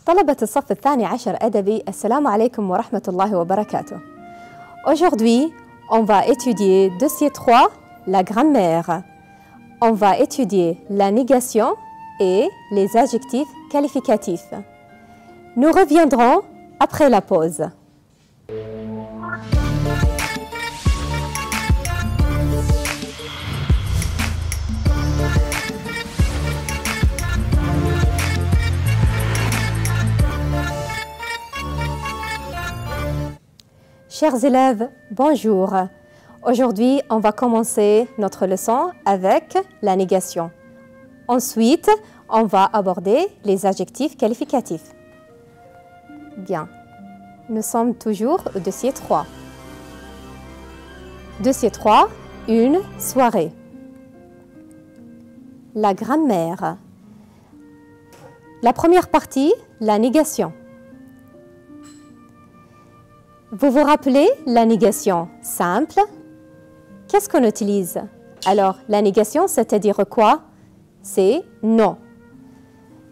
طلبة الصف الثاني عشر أدبي السلام عليكم ورحمة الله وبركاته. Aujourd'hui, on va étudier dossier 3, la grammaire. On va étudier la négation et les adjectifs qualificatifs. Nous reviendrons après la pause. Chers élèves, bonjour. Aujourd'hui, on va commencer notre leçon avec la négation. Ensuite, on va aborder les adjectifs qualificatifs. Bien, nous sommes toujours au dossier 3. Dossier 3, une soirée. La grammaire. La première partie, la négation. Vous vous rappelez la négation simple? Qu'est-ce qu'on utilise? Alors, la négation, c'est-à-dire quoi? C'est non.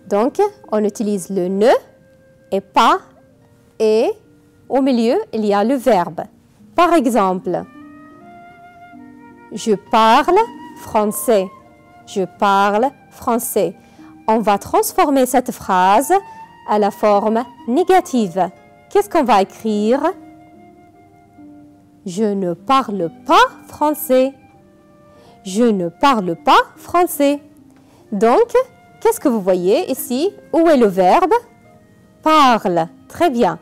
Donc, on utilise le ne et pas, et au milieu, il y a le verbe. Par exemple, je parle français. Je parle français. On va transformer cette phrase à la forme négative. Qu'est-ce qu'on va écrire? Je ne parle pas français. Je ne parle pas français. Donc, qu'est-ce que vous voyez ici? Où est le verbe? Parle. Très bien.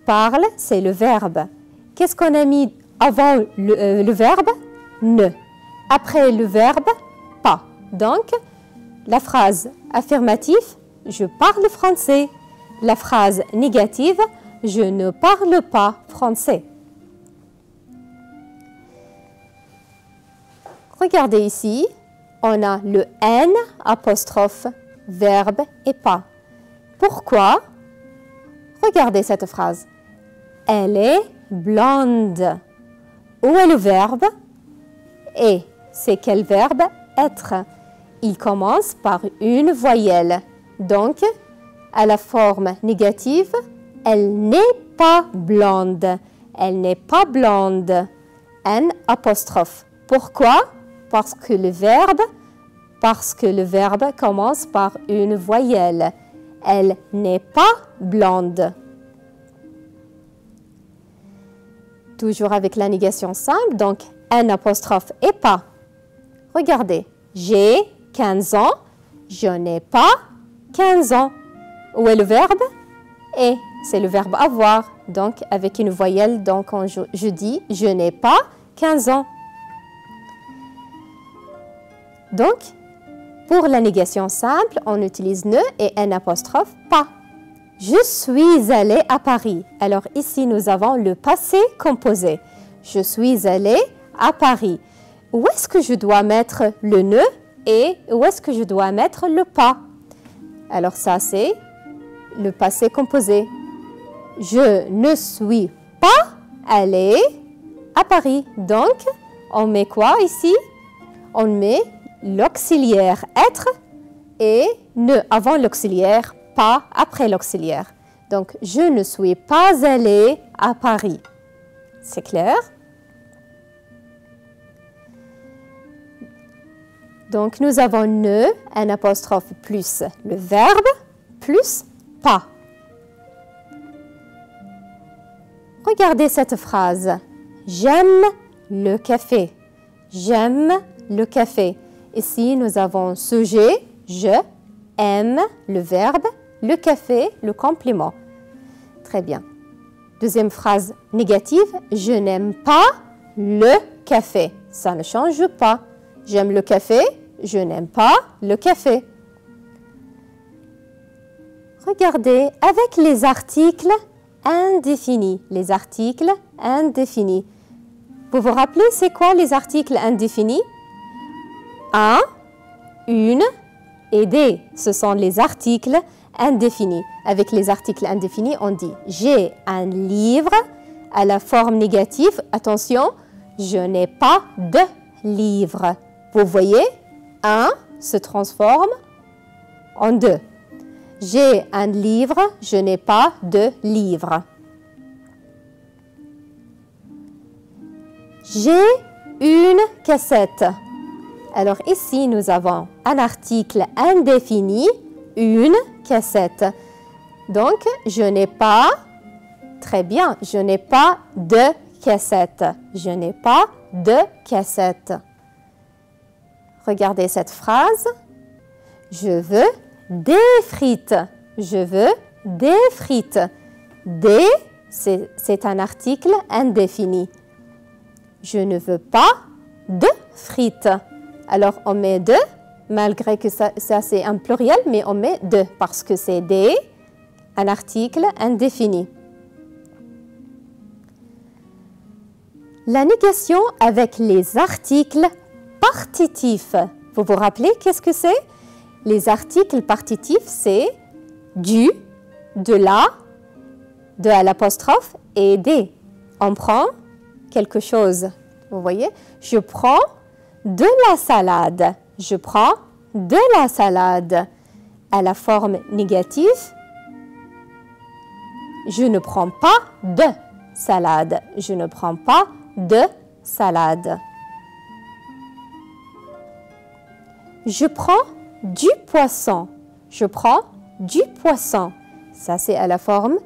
Parle, c'est le verbe. Qu'est-ce qu'on a mis avant le verbe? Ne. Après le verbe, pas. Donc, la phrase affirmative, je parle français. La phrase négative, je ne parle pas français. Regardez ici, on a le N apostrophe, verbe et pas. Pourquoi? Regardez cette phrase. Elle est blonde. Où est le verbe? Et c'est quel verbe? Être. Il commence par une voyelle. Donc, à la forme négative, elle n'est pas blonde. Elle n'est pas blonde. N apostrophe. Pourquoi? Parce que le verbe commence par une voyelle. Elle n'est pas blonde. Toujours avec la négation simple, donc N apostrophe et pas. Regardez, j'ai 15 ans, je n'ai pas 15 ans. Où est le verbe? Et c'est le verbe avoir. Donc avec une voyelle, donc je dis je n'ai pas 15 ans. Donc, pour la négation simple, on utilise ne et N apostrophe pas. Je suis allé à Paris. Alors ici, nous avons le passé composé. Je suis allé à Paris. Où est-ce que je dois mettre le ne et où est-ce que je dois mettre le pas? Alors ça, c'est le passé composé. Je ne suis pas allé à Paris. Donc, on met quoi ici? On met l'auxiliaire être et ne avant l'auxiliaire, pas après l'auxiliaire. Donc, je ne suis pas allé à Paris. C'est clair? Donc, nous avons ne, un apostrophe plus le verbe, plus pas. Regardez cette phrase. J'aime le café. J'aime le café. Ici, nous avons sujet, je, aime, le verbe, le café, le complément. Très bien. Deuxième phrase négative, je n'aime pas le café. Ça ne change pas. J'aime le café, je n'aime pas le café. Regardez, avec les articles indéfinis. Les articles indéfinis. Vous vous rappelez, c'est quoi les articles indéfinis? Un, une et des. Ce sont les articles indéfinis. Avec les articles indéfinis, on dit « j'ai un livre » à la forme négative. Attention, je n'ai pas de livre. Vous voyez, un se transforme en deux. J'ai un livre, je n'ai pas de livre. J'ai une cassette. Alors ici, nous avons un article indéfini, une cassette. Donc, je n'ai pas, très bien, je n'ai pas de cassette. Je n'ai pas de cassette. Regardez cette phrase. Je veux des frites. Je veux des frites. Des, c'est un article indéfini. Je ne veux pas de frites. Alors, on met de, malgré que ça c'est un pluriel, mais on met de parce que c'est des, un article indéfini. La négation avec les articles partitifs. Vous vous rappelez qu'est-ce que c'est? Les articles partitifs, c'est du, de la, de à l'apostrophe et des. On prend quelque chose. Vous voyez? Je prends de la salade. Je prends de la salade. À la forme négative, je ne prends pas de salade. Je ne prends pas de salade. Je prends du poisson. Je prends du poisson. Ça, c'est à la forme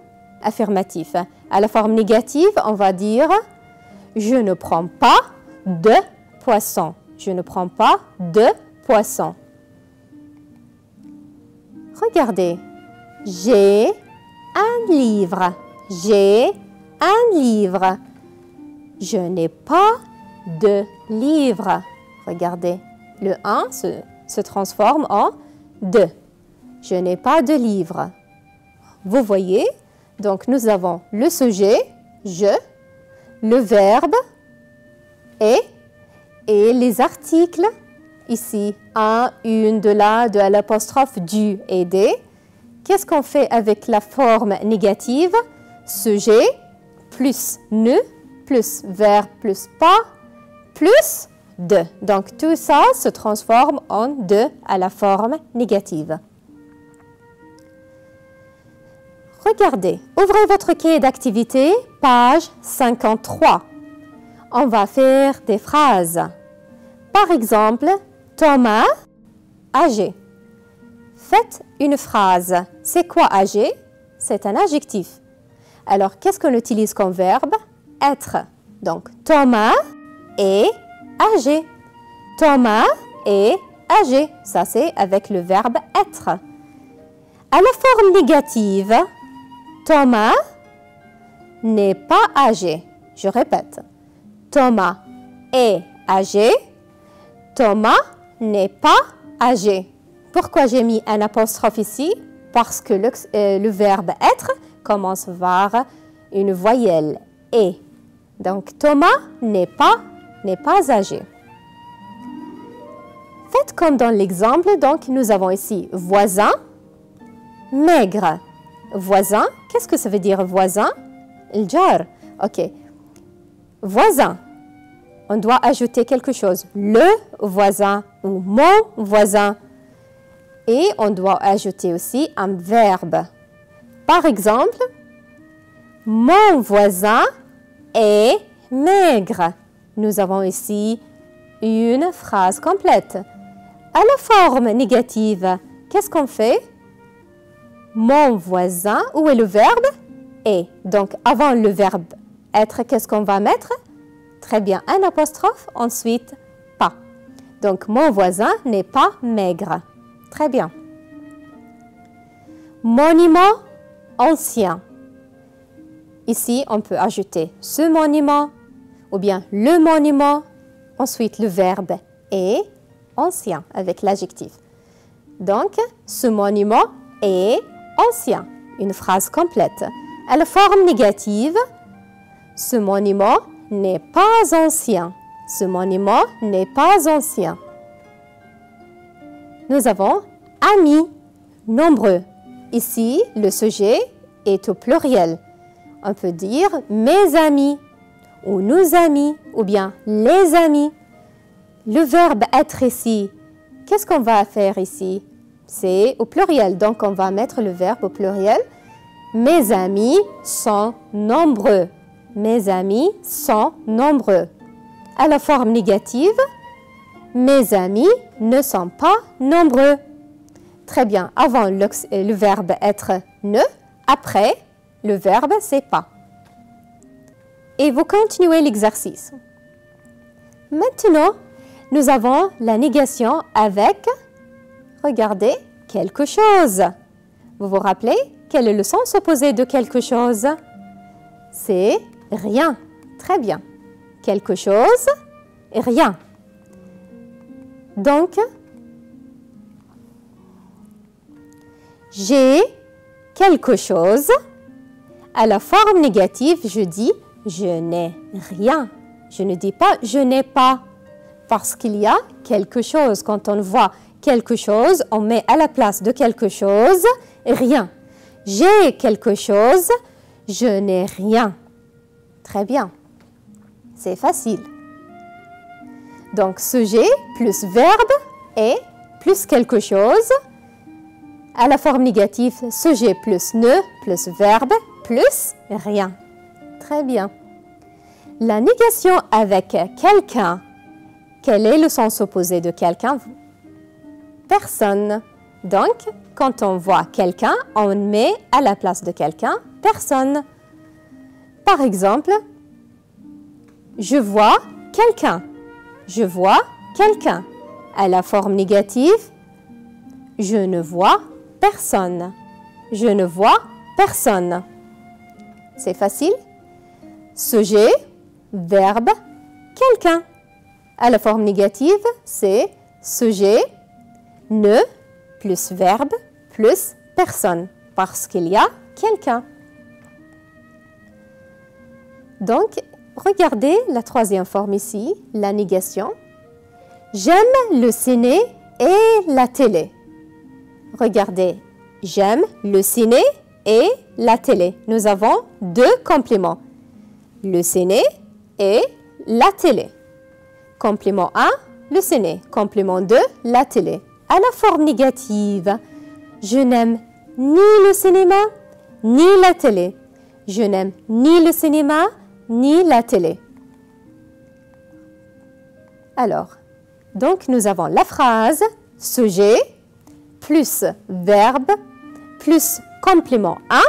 affirmative. À la forme négative, on va dire je ne prends pas de poisson. Je ne prends pas de poisson. Regardez. J'ai un livre. J'ai un livre. Je n'ai pas de livre. Regardez. Le 1 se transforme en 2. Je n'ai pas de livre. Vous voyez, donc nous avons le sujet, je, le verbe et les articles, ici, un, une, de la, de à l'apostrophe, du et des. Qu'est-ce qu'on fait avec la forme négative? Sujet plus ne, plus verbe plus pas, plus de. Donc, tout ça se transforme en de à la forme négative. Regardez, ouvrez votre cahier d'activité, page 53. On va faire des phrases. Par exemple, Thomas, âgé. Faites une phrase. C'est quoi âgé? C'est un adjectif. Alors, qu'est-ce qu'on utilise comme verbe? Être. Donc, Thomas est âgé. Thomas est âgé. Ça, c'est avec le verbe être. À la forme négative, Thomas n'est pas âgé. Je répète. Thomas est âgé. Thomas n'est pas âgé. Pourquoi j'ai mis un apostrophe ici? Parce que le verbe être commence par une voyelle et. Donc, Thomas n'est pas âgé. Faites comme dans l'exemple. Donc, nous avons ici voisin, maigre. Voisin, qu'est-ce que ça veut dire voisin? El jar. OK. Voisin. On doit ajouter quelque chose. Le voisin ou mon voisin. Et on doit ajouter aussi un verbe. Par exemple, mon voisin est maigre. Nous avons ici une phrase complète. À la forme négative, qu'est-ce qu'on fait? Mon voisin, où est le verbe? Est. Donc, avant le verbe être, qu'est-ce qu'on va mettre? Très bien, un apostrophe, ensuite pas. Donc, mon voisin n'est pas maigre. Très bien. Monument ancien. Ici, on peut ajouter ce monument ou bien le monument. Ensuite, le verbe est ancien avec l'adjectif. Donc, ce monument est ancien. Une phrase complète. À la forme négative, ce monument n'est pas ancien. Ce monument n'est pas ancien. Nous avons amis, nombreux. Ici, le sujet est au pluriel. On peut dire mes amis ou nos amis ou bien les amis. Le verbe être ici, qu'est-ce qu'on va faire ici? c'est au pluriel, donc on va mettre le verbe au pluriel. Mes amis sont nombreux. Mes amis sont nombreux. À la forme négative, mes amis ne sont pas nombreux. Très bien, avant le verbe être ne, après le verbe c'est pas. Et vous continuez l'exercice. Maintenant, nous avons la négation avec, regardez, quelque chose. Vous vous rappelez, quel est le sens opposé de quelque chose? C'est rien. Très bien. Quelque chose, rien. Donc, j'ai quelque chose. À la forme négative, je dis je n'ai rien. Je ne dis pas je n'ai pas. Parce qu'il y a quelque chose. Quand on voit quelque chose, on met à la place de quelque chose rien. J'ai quelque chose, je n'ai rien. Très bien. C'est facile. Donc, sujet plus verbe et plus quelque chose. À la forme négative, sujet plus ne plus verbe plus rien. Très bien. La négation avec quelqu'un. Quel est le sens opposé de quelqu'un? Personne. Donc, quand on voit quelqu'un, on met à la place de quelqu'un personne. Par exemple, je vois quelqu'un. Je vois quelqu'un. À la forme négative, je ne vois personne. Je ne vois personne. C'est facile. Sujet, verbe, quelqu'un. À la forme négative, c'est sujet, ne, plus verbe, plus personne. Parce qu'il y a quelqu'un. Donc, regardez la troisième forme ici, la négation. J'aime le ciné et la télé. Regardez, j'aime le ciné et la télé. Nous avons deux compléments. Le ciné et la télé. Complément 1, le ciné. Complément 2, la télé. À la forme négative, je n'aime ni le cinéma, ni la télé. Je n'aime ni le cinéma, ni la télé. Alors, donc nous avons la phrase sujet plus verbe plus complément 1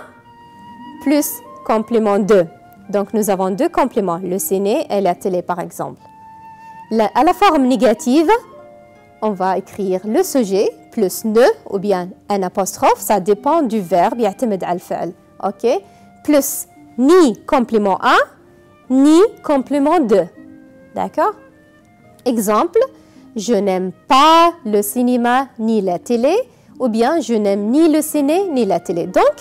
plus complément 2. Donc nous avons deux compléments, le ciné et la télé par exemple. À la forme négative, on va écrire le sujet plus ne ou bien un apostrophe, ça dépend du verbe, يعتمد على الفعل. OK? Plus ni complément 1, ni complément 2. D'accord? Exemple, je n'aime pas le cinéma ni la télé, ou bien je n'aime ni le ciné ni la télé. Donc,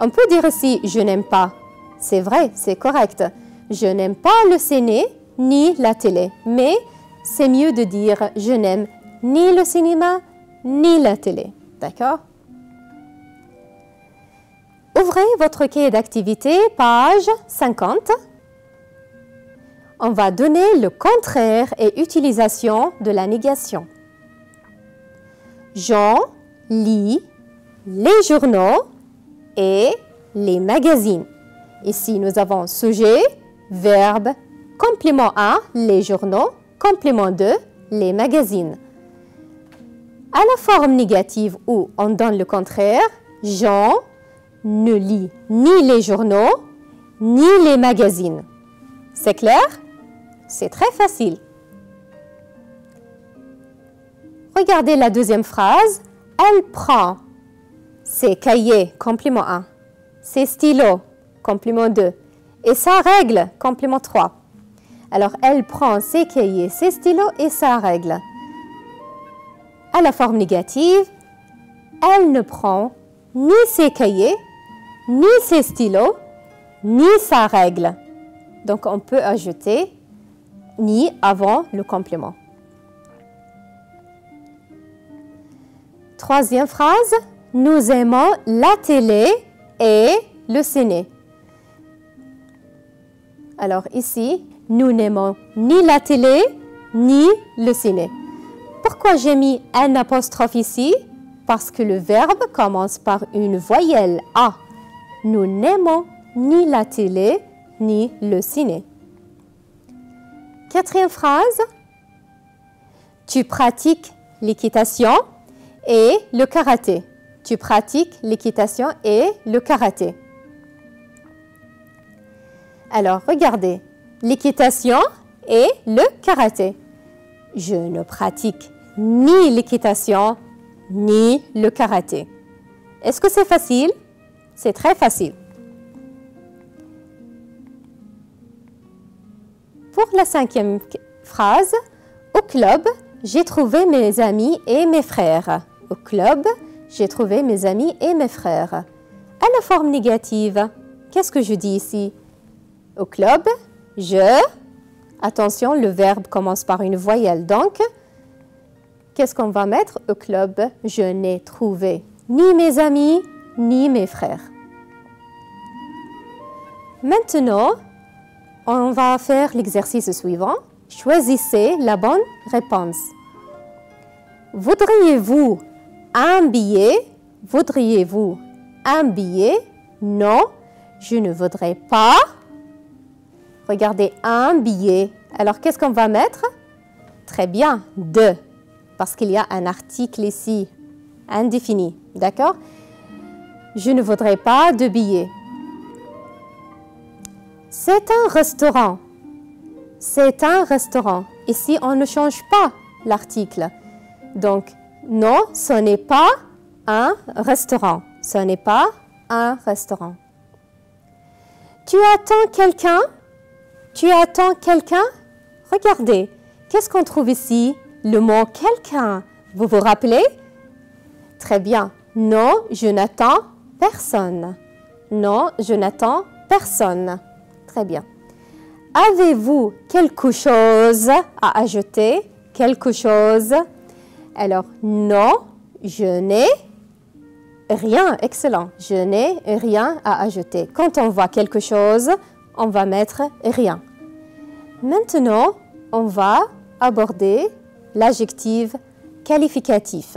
on peut dire ici je n'aime pas. C'est vrai, c'est correct. Je n'aime pas le ciné ni la télé, mais c'est mieux de dire je n'aime ni le cinéma ni la télé. D'accord? Ouvrez votre cahier d'activité, page 50. On va donner le contraire et utilisation de la négation. Jean lit les journaux et les magazines. Ici, nous avons sujet, verbe, complément 1, les journaux, complément 2, les magazines. À la forme négative où on donne le contraire, Jean ne lit ni les journaux, ni les magazines. C'est clair? C'est très facile. Regardez la deuxième phrase. Elle prend ses cahiers, complément 1, ses stylos, complément 2, et sa règle, complément 3. Alors, elle prend ses cahiers, ses stylos et sa règle. À la forme négative, elle ne prend ni ses cahiers, ni ses stylos, ni sa règle. Donc, on peut ajouter ni avant le complément. Troisième phrase, nous aimons la télé et le ciné. Alors ici, nous n'aimons ni la télé, ni le ciné. Pourquoi j'ai mis un apostrophe ici? Parce que le verbe commence par une voyelle A. Nous n'aimons ni la télé, ni le ciné. Quatrième phrase. Tu pratiques l'équitation et le karaté. Tu pratiques l'équitation et le karaté. Alors, regardez. L'équitation et le karaté. Je ne pratique ni l'équitation, ni le karaté. Est-ce que c'est facile? C'est très facile. Pour la cinquième phrase, au club, j'ai trouvé mes amis et mes frères. Au club, j'ai trouvé mes amis et mes frères. À la forme négative, qu'est-ce que je dis ici? Au club, attention, le verbe commence par une voyelle. Donc, qu'est-ce qu'on va mettre? Au club, je n'ai trouvé ni mes amis, ni mes frères. Maintenant, on va faire l'exercice suivant. Choisissez la bonne réponse. Voudriez-vous un billet? Voudriez-vous un billet? Non, je ne voudrais pas. Regardez, un billet. Alors, qu'est-ce qu'on va mettre? Très bien, de. Parce qu'il y a un article ici, indéfini. D'accord? Je ne voudrais pas de billets. C'est un restaurant. C'est un restaurant. Ici, on ne change pas l'article. Donc, non, ce n'est pas un restaurant. Ce n'est pas un restaurant. Tu attends quelqu'un? Tu attends quelqu'un? Regardez, qu'est-ce qu'on trouve ici? Le mot quelqu'un. Vous vous rappelez? Très bien. Non, je n'attends personne. Non, je n'attends personne. Très bien. Avez-vous quelque chose à ajouter? Quelque chose? Alors, non, je n'ai rien. Excellent. Je n'ai rien à ajouter. Quand on voit quelque chose, on va mettre rien. Maintenant, on va aborder l'adjectif qualificatif.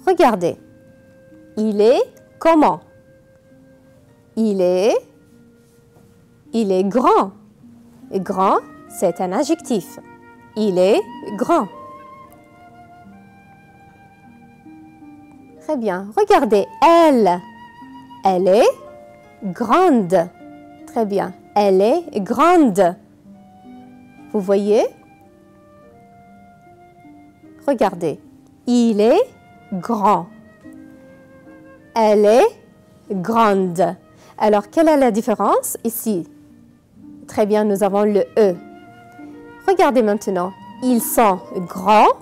Regardez. Il est comment? Il est grand. Et grand, c'est un adjectif. Il est grand. Très bien. Regardez, elle est grande. Très bien. Elle est grande. Vous voyez? Regardez. Il est grand. Elle est grande. Alors, quelle est la différence ici? Très bien, nous avons le E. Regardez maintenant. Ils sont grands.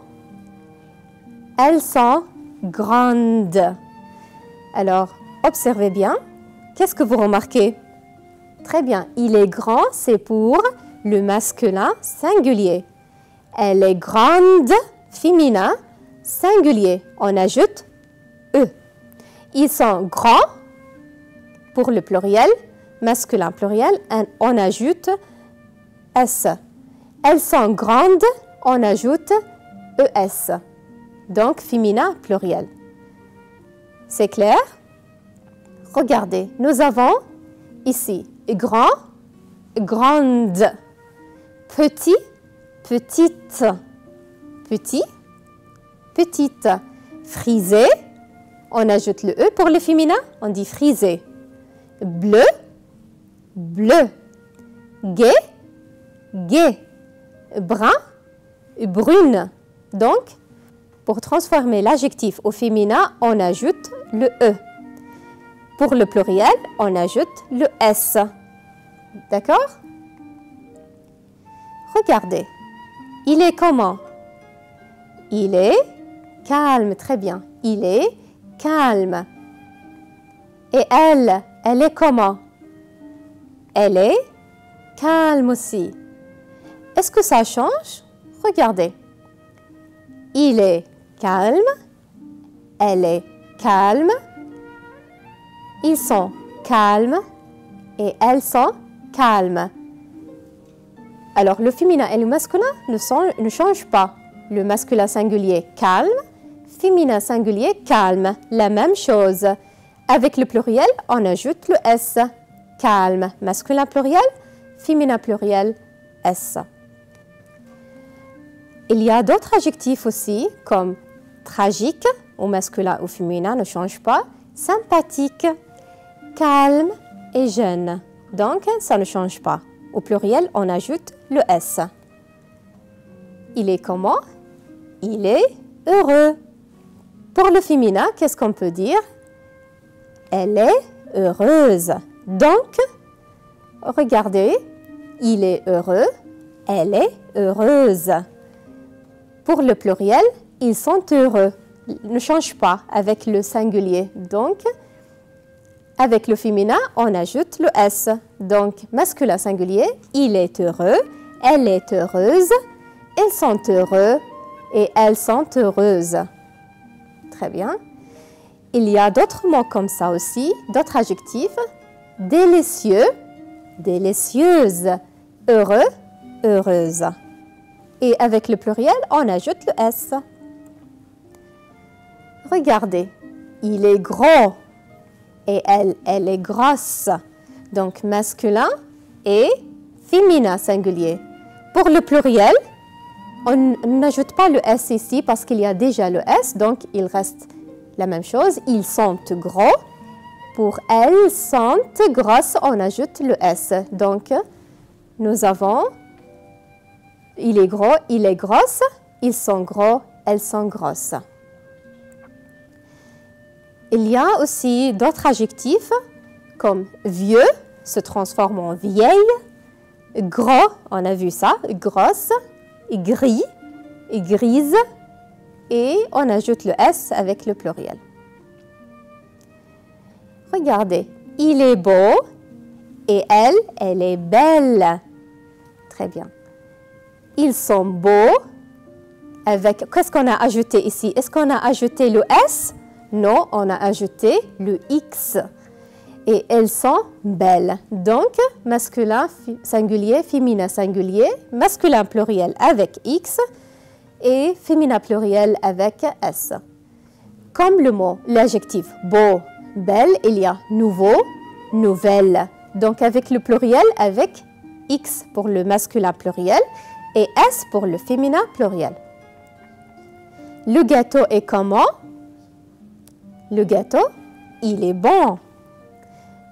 Elles sont grandes. Alors, observez bien. Qu'est-ce que vous remarquez? Très bien. Il est grand, c'est pour le masculin singulier. Elle est grande, féminin, singulier. On ajoute E. Ils sont grands, pour le pluriel, masculin pluriel, on ajoute S. Elles sont grandes, on ajoute ES. Donc, féminin pluriel. C'est clair? Regardez, nous avons ici grand, grande, petit, petite, petit, petite, frisé. On ajoute le E pour le féminin, on dit frisé. Bleu, bleu. Gai, gai. Brun, brune. Donc, pour transformer l'adjectif au féminin, on ajoute le E. Pour le pluriel, on ajoute le S. D'accord? Regardez. Il est comment? Il est calme. Très bien. Il est calme. Et elle est comment? Elle est calme aussi. Est-ce que ça change? Regardez. Il est calme. Elle est calme. Ils sont calmes et elles sont calmes. Alors, le féminin et le masculin ne changent pas. Le masculin singulier calme, féminin singulier, calme. La même chose. Avec le pluriel, on ajoute le S. Calme. Masculin pluriel, féminin pluriel, S. Il y a d'autres adjectifs aussi, comme tragique, au masculin ou féminin, ne change pas. Sympathique, calme et jeune. Donc, ça ne change pas. Au pluriel, on ajoute le S. Il est comment? Il est heureux. Pour le féminin, qu'est-ce qu'on peut dire? Elle est heureuse. Donc, regardez, il est heureux, elle est heureuse. Pour le pluriel, ils sont heureux. Ne change pas avec le singulier. Donc, avec le féminin, on ajoute le S. Donc, masculin singulier, il est heureux, elle est heureuse, ils sont heureux et elles sont heureuses. Très bien. Il y a d'autres mots comme ça aussi, d'autres adjectifs. Délicieux, délicieuse, heureux, heureuse. Et avec le pluriel, on ajoute le S. Regardez, il est gros et elle est grosse. Donc, masculin et féminin singulier. Pour le pluriel, on n'ajoute pas le S ici parce qu'il y a déjà le S, donc il reste la même chose. Ils sont gros. Pour elles sont grosses, on ajoute le S. Donc, nous avons il est gros, il est grosse, ils sont gros, elles sont grosses. Il y a aussi d'autres adjectifs comme vieux se transforme en vieille, gros, on a vu ça, grosse, gris, grise, et on ajoute le S avec le pluriel. Regardez, il est beau et elle est belle. Très bien. Ils sont beaux avec... Qu'est-ce qu'on a ajouté ici? Est-ce qu'on a ajouté le S? Non, on a ajouté le X. Et elles sont belles. Donc, masculin singulier, féminin singulier, masculin pluriel avec X et féminin pluriel avec S. Comme le mot, l'adjectif beau, belle, il y a nouveau, nouvelle. Donc, avec le pluriel, avec X pour le masculin pluriel et S pour le féminin pluriel. Le gâteau est comment? Le gâteau, il est bon.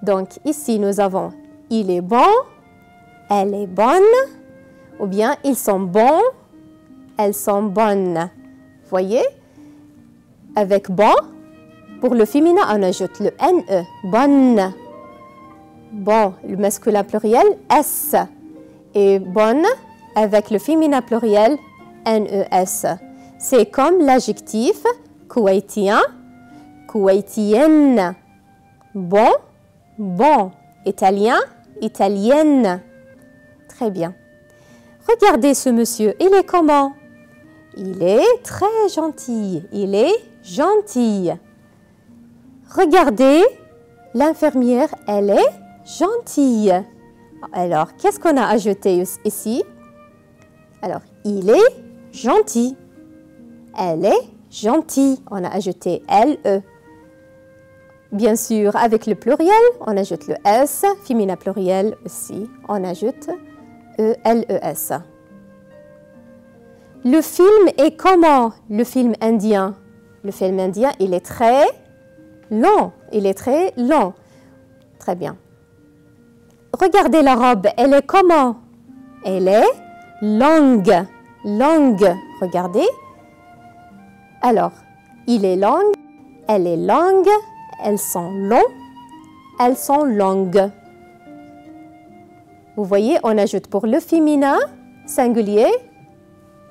Donc, ici, nous avons il est bon, elle est bonne, ou bien ils sont bons, elles sont bonnes. Voyez? Avec bon, pour le féminin, on ajoute le NE, bonne. Bon, le masculin pluriel, S. Et bonne, avec le féminin pluriel, NES. C'est comme l'adjectif kuwaitien, kuwaitienne. Bon, bon. Italien, italienne. Très bien. Regardez ce monsieur, il est comment? Il est très gentil. Il est gentil. Regardez, l'infirmière, elle est gentille. Alors, qu'est-ce qu'on a ajouté ici? Alors, il est gentil. Elle est gentille. On a ajouté LE. Bien sûr, avec le pluriel, on ajoute le S. Féminin pluriel aussi, on ajoute LES. Le film est comment? Le film indien. Le film indien, il est très long. Il est très long. Très bien. Regardez la robe, elle est comment? Elle est longue. Longue. Regardez. Alors, il est long, elle est longue, elles sont longs, elles sont longues. Vous voyez, on ajoute pour le féminin singulier,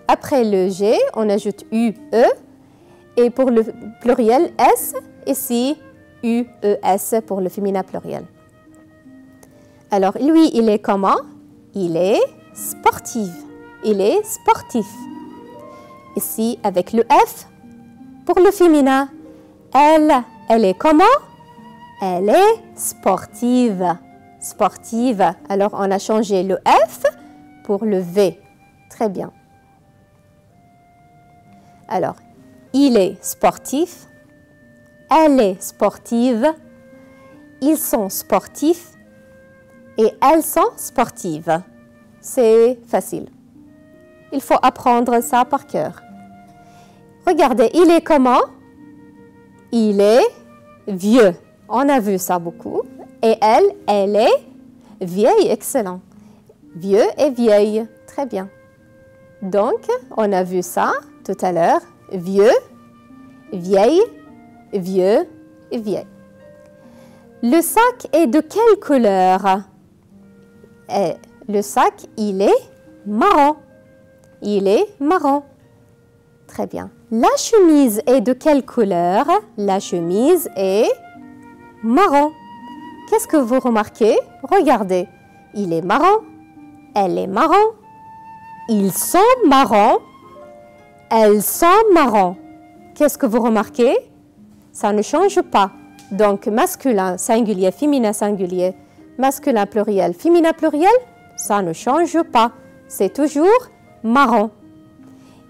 après le G, on ajoute UE, et pour le pluriel S, ici, UES pour le féminin pluriel. Alors, lui, il est comment? Il est sportif. Il est sportif. Ici, avec le F, pour le féminin, elle est comment? Elle est sportive. Sportive. Alors, on a changé le F pour le V. Très bien. Alors, Il est sportif. Elle est sportive. Ils sont sportifs. Et elles sont sportives. C'est facile. Il faut apprendre ça par cœur. Regardez, il est comment? Il est vieux. On a vu ça beaucoup. Et elle est vieille. Excellent. Vieux et vieille. Très bien. Donc, on a vu ça tout à l'heure. Vieux, vieille, vieux et vieille. Le sac est de quelle couleur? Le sac, il est marron. Il est marron. Très bien. La chemise est de quelle couleur? La chemise est marron. Qu'est-ce que vous remarquez? Regardez. Il est marron. Elle est marron. Ils sont marrons. Elles sont marrons. Qu'est-ce que vous remarquez? Ça ne change pas. Donc, masculin, singulier, féminin, singulier, masculin, pluriel, féminin, pluriel, ça ne change pas. C'est toujours marron.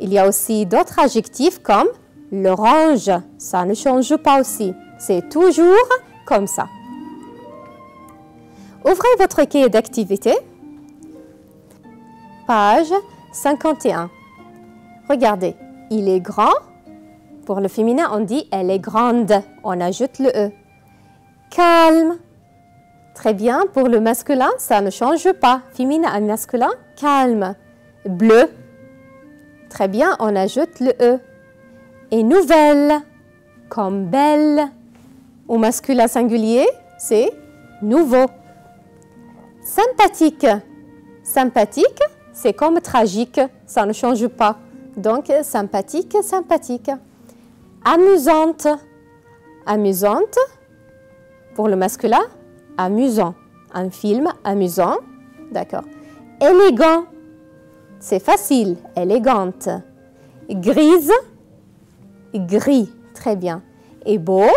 Il y a aussi d'autres adjectifs comme l'orange. Ça ne change pas aussi. C'est toujours comme ça. Ouvrez votre cahier d'activité. Page 51. Regardez, il est grand. Pour le féminin, on dit elle est grande. On ajoute le E. Calme. Très bien. Pour le masculin, ça ne change pas. Féminin et masculin, calme. Bleu. Très bien, on ajoute le E. Et nouvelle, comme belle. Au masculin singulier, c'est nouveau. Sympathique. Sympathique, c'est comme tragique. Ça ne change pas. Donc, sympathique, sympathique. Amusante. Amusante. Pour le masculin, amusant. Un film amusant. D'accord. Élégant. C'est facile. Élégante. Grise. Gris. Très bien. Et beau.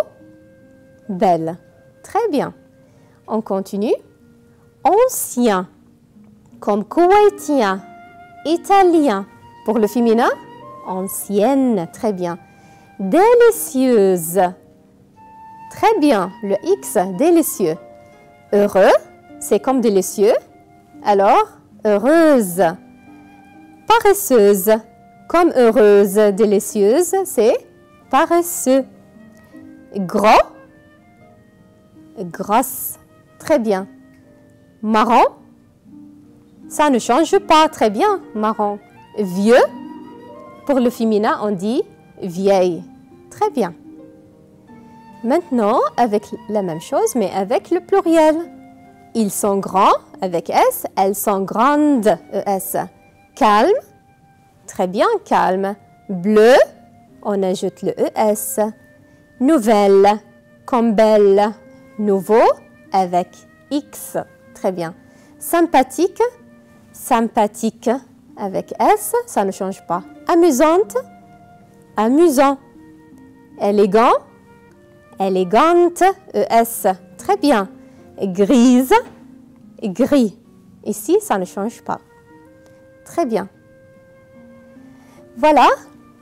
Belle. Très bien. On continue. Ancien. Comme koweïtien. Italien. Pour le féminin, ancienne. Très bien. Délicieuse. Très bien. Le X, délicieux. Heureux, c'est comme délicieux. Alors, heureuse. Paresseuse. Comme heureuse, délicieuse, c'est paresseux. Gros. Grosse. Très bien. Marron. Ça ne change pas. Très bien. Marron. Vieux. Pour le féminin, on dit vieille. Très bien. Maintenant, avec la même chose, mais avec le pluriel. Ils sont grands, avec S. Elles sont grandes, ES. Calme. Très bien, calme. Bleu. On ajoute le ES. Nouvelle. Comme belle. Nouveau, avec X. Très bien. Sympathique. Sympathique. Avec S, ça ne change pas. Amusante. Amusant. Élégant. Élégante, ES. Très bien. Grise, gris. Ici, ça ne change pas. Très bien. Voilà,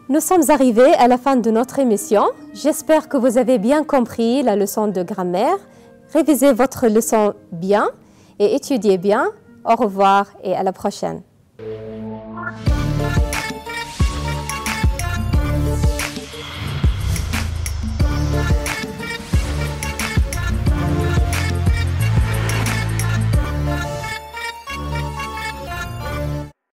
nous sommes arrivés à la fin de notre émission. J'espère que vous avez bien compris la leçon de grammaire. Révisez votre leçon bien et étudiez bien. Au revoir et à la prochaine.